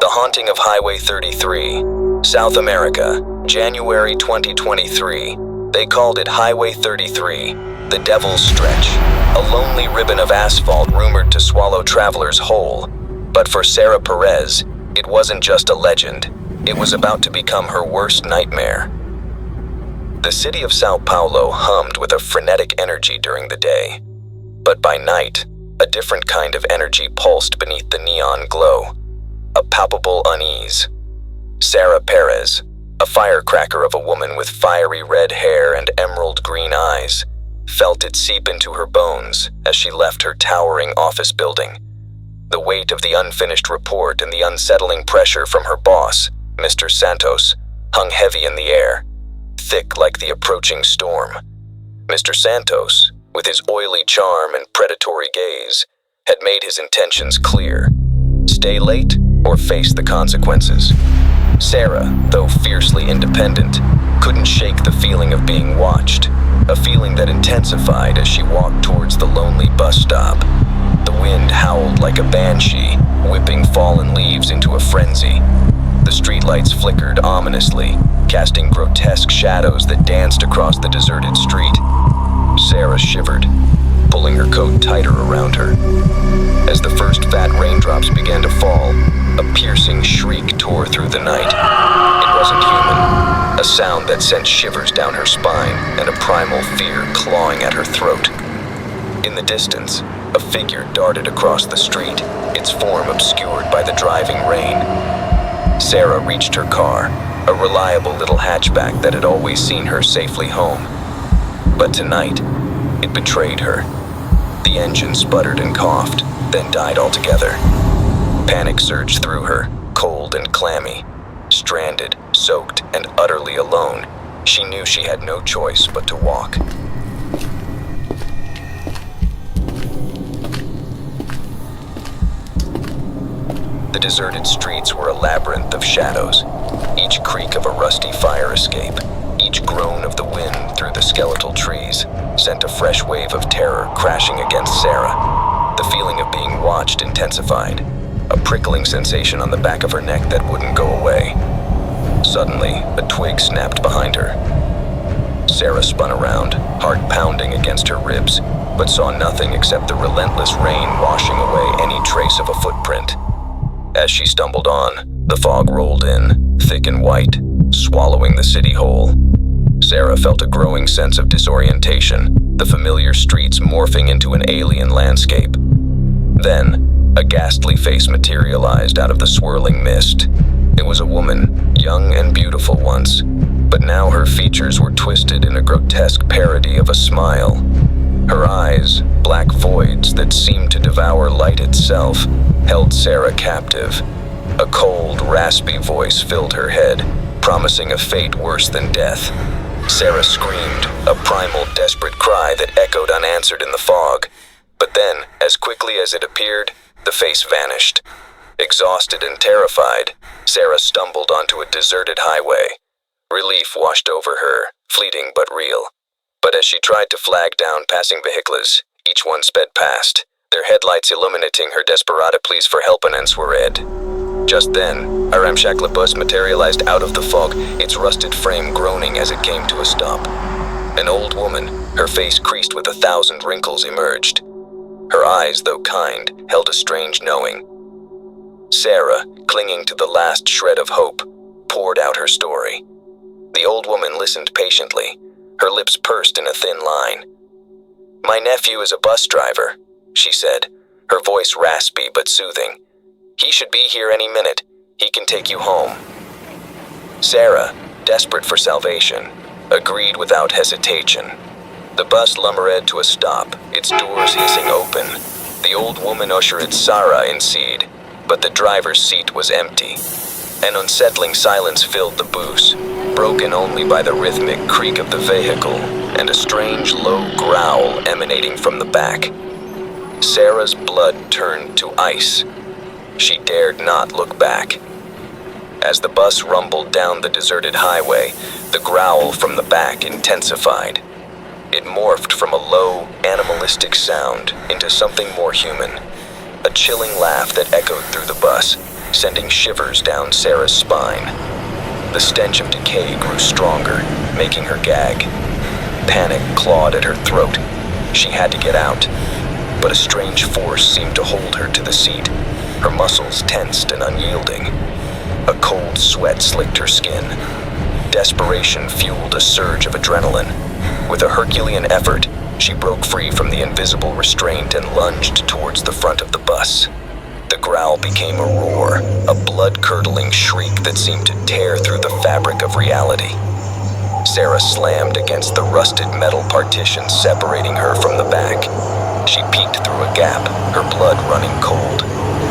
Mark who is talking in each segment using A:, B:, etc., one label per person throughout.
A: Haunting of Highway 33, South America, January 2023. They called it Highway 33, the Devil's Stretch, a lonely ribbon of asphalt rumored to swallow travelers whole. But for Sarah Perez, it wasn't just a legend. It was about to become her worst nightmare. The city of Sao Paulo hummed with a frenetic energy during the day. But by night, a different kind of energy pulsed beneath the neon glow. A palpable unease. Sarah Perez, a firecracker of a woman with fiery red hair and emerald green eyes, felt it seep into her bones as she left her towering office building. The weight of the unfinished report and the unsettling pressure from her boss, Mr. Santos, hung heavy in the air, thick like the approaching storm. Mr. Santos, with his oily charm and predatory gaze, had made his intentions clear. Stay late or face the consequences. Sarah, though fiercely independent, couldn't shake the feeling of being watched, a feeling that intensified as she walked towards the lonely bus stop. The wind howled like a banshee, whipping fallen leaves into a frenzy. The streetlights flickered ominously, casting grotesque shadows that danced across the deserted street. Sarah shivered, pulling her coat tighter around her. As the first fat raindrops began to fall, a piercing shriek tore through the night. It wasn't human, a sound that sent shivers down her spine and a primal fear clawing at her throat. In the distance, a figure darted across the street, its form obscured by the driving rain. Sarah reached her car, a reliable little hatchback that had always seen her safely home. But tonight, it betrayed her. The engine sputtered and coughed, then died altogether. Panic surged through her, cold and clammy. Stranded, soaked, and utterly alone, she knew she had no choice but to walk. The deserted streets were a labyrinth of shadows, each creak of a rusty fire escape, each groan of the wind through the skeletal trees sent a fresh wave of terror crashing against Sarah. The feeling of being watched intensified, a prickling sensation on the back of her neck that wouldn't go away. Suddenly, a twig snapped behind her. Sarah spun around, heart pounding against her ribs, but saw nothing except the relentless rain washing away any trace of a footprint. As she stumbled on, the fog rolled in, thick and white, swallowing the city whole. Sarah felt a growing sense of disorientation, the familiar streets morphing into an alien landscape. Then, a ghastly face materialized out of the swirling mist. It was a woman, young and beautiful once, but now her features were twisted in a grotesque parody of a smile. Her eyes, black voids that seemed to devour light itself, held Sarah captive. A cold, raspy voice filled her head, promising a fate worse than death. Sarah screamed, a primal, desperate cry that echoed unanswered in the fog. But then, as quickly as it appeared, the face vanished. Exhausted and terrified, Sarah stumbled onto a deserted highway. Relief washed over her, fleeting but real. But as she tried to flag down passing vehicles, each one sped past, their headlights illuminating her desperata pleas for help and red. Just then, a ramshackle bus materialized out of the fog, its rusted frame groaning as it came to a stop. An old woman, her face creased with 1,000 wrinkles, emerged. Her eyes, though kind, held a strange knowing. Sarah, clinging to the last shred of hope, poured out her story. The old woman listened patiently, her lips pursed in a thin line. "My nephew is a bus driver," she said, her voice raspy but soothing. "He should be here any minute. He can take you home." Sarah, desperate for salvation, agreed without hesitation. The bus lumbered to a stop, its doors hissing open. The old woman ushered Sarah inside, but the driver's seat was empty. An unsettling silence filled the bus, broken only by the rhythmic creak of the vehicle and a strange low growl emanating from the back. Sarah's blood turned to ice. She dared not look back. As the bus rumbled down the deserted highway, the growl from the back intensified. It morphed from a low, animalistic sound into something more human. A chilling laugh that echoed through the bus, sending shivers down Sarah's spine. The stench of decay grew stronger, making her gag. Panic clawed at her throat. She had to get out, but a strange force seemed to hold her to the seat, her muscles tensed and unyielding. A cold sweat slicked her skin. Desperation fueled a surge of adrenaline. With a Herculean effort, she broke free from the invisible restraint and lunged towards the front of the bus. The growl became a roar, a blood-curdling shriek that seemed to tear through the fabric of reality. Sarah slammed against the rusted metal partition separating her from the back. She peeked through a gap, her blood running cold.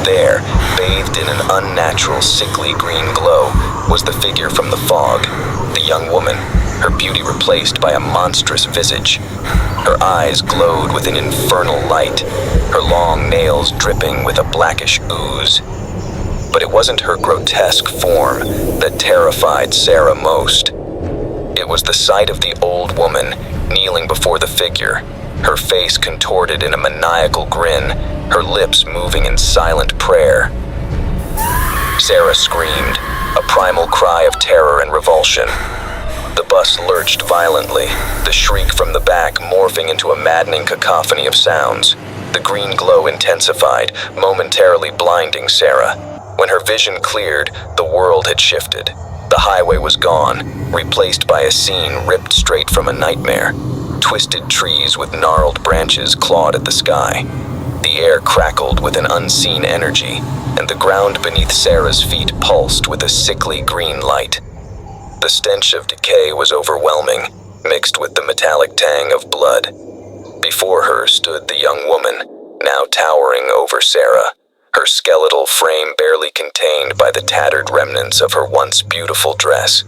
A: There, bathed in an unnatural, sickly green glow, was the figure from the fog, the young woman, her beauty replaced by a monstrous visage. Her eyes glowed with an infernal light, her long nails dripping with a blackish ooze. But it wasn't her grotesque form that terrified Sarah most. It was the sight of the old woman kneeling before the figure, her face contorted in a maniacal grin, her lips moving in silent prayer. Sarah screamed, a primal cry of terror and revulsion. The bus lurched violently, the shriek from the back morphing into a maddening cacophony of sounds. The green glow intensified, momentarily blinding Sarah. When her vision cleared, the world had shifted. The highway was gone, replaced by a scene ripped straight from a nightmare. Twisted trees with gnarled branches clawed at the sky. The air crackled with an unseen energy, and the ground beneath Sarah's feet pulsed with a sickly green light. The stench of decay was overwhelming, mixed with the metallic tang of blood. Before her stood the young woman, now towering over Sarah, her skeletal frame barely contained by the tattered remnants of her once beautiful dress.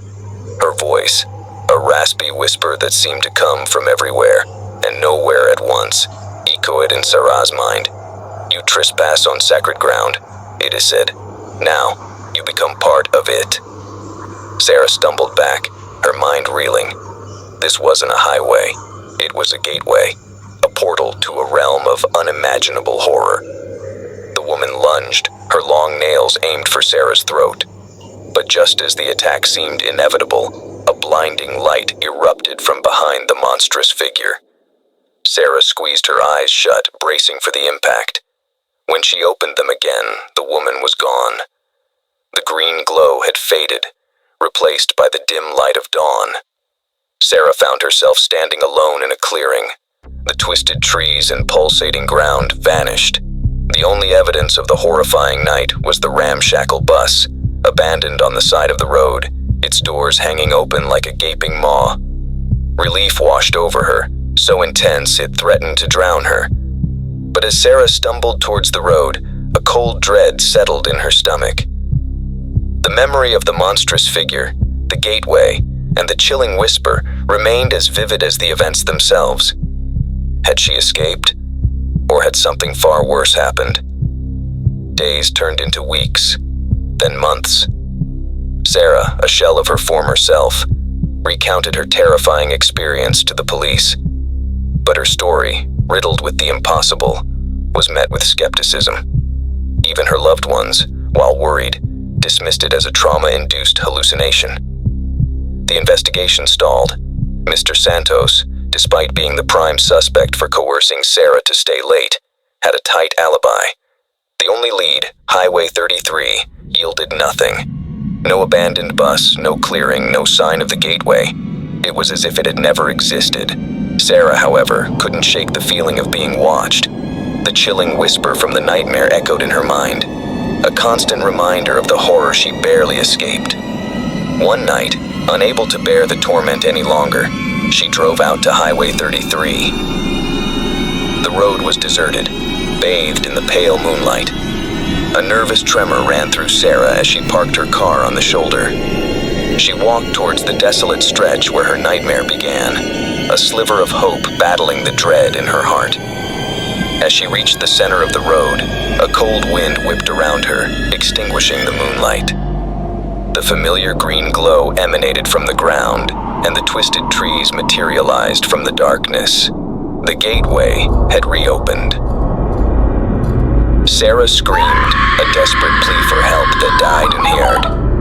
A: Her voice, a raspy whisper that seemed to come from everywhere and nowhere at once, echoed in Sarah's mind. "You trespass on sacred ground," it is said. "Now, you become part of it." Sarah stumbled back, her mind reeling. This wasn't a highway. It was a gateway, a portal to a realm of unimaginable horror. The woman lunged, her long nails aimed for Sarah's throat. But just as the attack seemed inevitable, a blinding light erupted from behind the monstrous figure. Sarah squeezed her eyes shut, bracing for the impact. When she opened them again, the woman was gone. The green glow had faded, replaced by the dim light of dawn. Sarah found herself standing alone in a clearing. The twisted trees and pulsating ground vanished. The only evidence of the horrifying night was the ramshackle bus, abandoned on the side of the road, its doors hanging open like a gaping maw. Relief washed over her, so intense it threatened to drown her. But as Sarah stumbled towards the road, a cold dread settled in her stomach. The memory of the monstrous figure, the gateway, and the chilling whisper remained as vivid as the events themselves. Had she escaped? Or had something far worse happened? Days turned into weeks, then months. Sarah, a shell of her former self, recounted her terrifying experience to the police. But her story, riddled with the impossible, was met with skepticism. Even her loved ones, while worried, dismissed it as a trauma-induced hallucination. The investigation stalled. Mr. Santos, despite being the prime suspect for coercing Sarah to stay late, had a tight alibi. The only lead, Highway 33, yielded nothing. No abandoned bus, no clearing, no sign of the gateway. It was as if it had never existed. Sarah, however, couldn't shake the feeling of being watched. The chilling whisper from the nightmare echoed in her mind, a constant reminder of the horror she barely escaped. One night, unable to bear the torment any longer, she drove out to Highway 33. The road was deserted, bathed in the pale moonlight. A nervous tremor ran through Sarah as she parked her car on the shoulder. She walked towards the desolate stretch where her nightmare began, a sliver of hope battling the dread in her heart. As she reached the center of the road, a cold wind whipped around her, extinguishing the moonlight. The familiar green glow emanated from the ground, and the twisted trees materialized from the darkness. The gateway had reopened. Sarah screamed, a desperate plea for help that died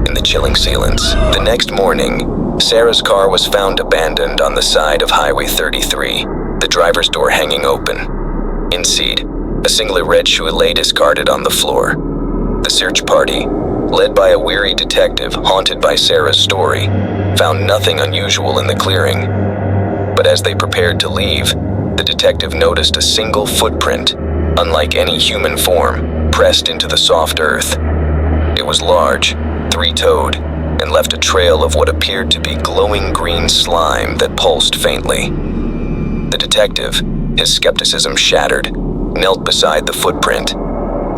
A: in the chilling silence. The next morning, Sarah's car was found abandoned on the side of Highway 33, the driver's door hanging open. Inside, a singlet red shoe lay discarded on the floor. The search party, led by a weary detective haunted by Sarah's story, found nothing unusual in the clearing. But as they prepared to leave, the detective noticed a single footprint, unlike any human form, pressed into the soft earth. It was large, three-toed, and left a trail of what appeared to be glowing green slime that pulsed faintly. The detective, his skepticism shattered, knelt beside the footprint.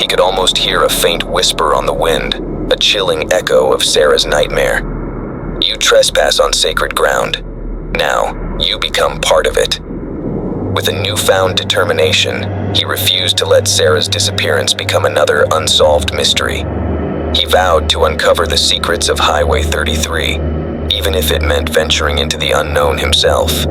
A: He could almost hear a faint whisper on the wind, a chilling echo of Sarah's nightmare. You trespass on sacred ground. Now, you become part of it. With a newfound determination, he refused to let Sarah's disappearance become another unsolved mystery. He vowed to uncover the secrets of Highway 33, even if it meant venturing into the unknown himself.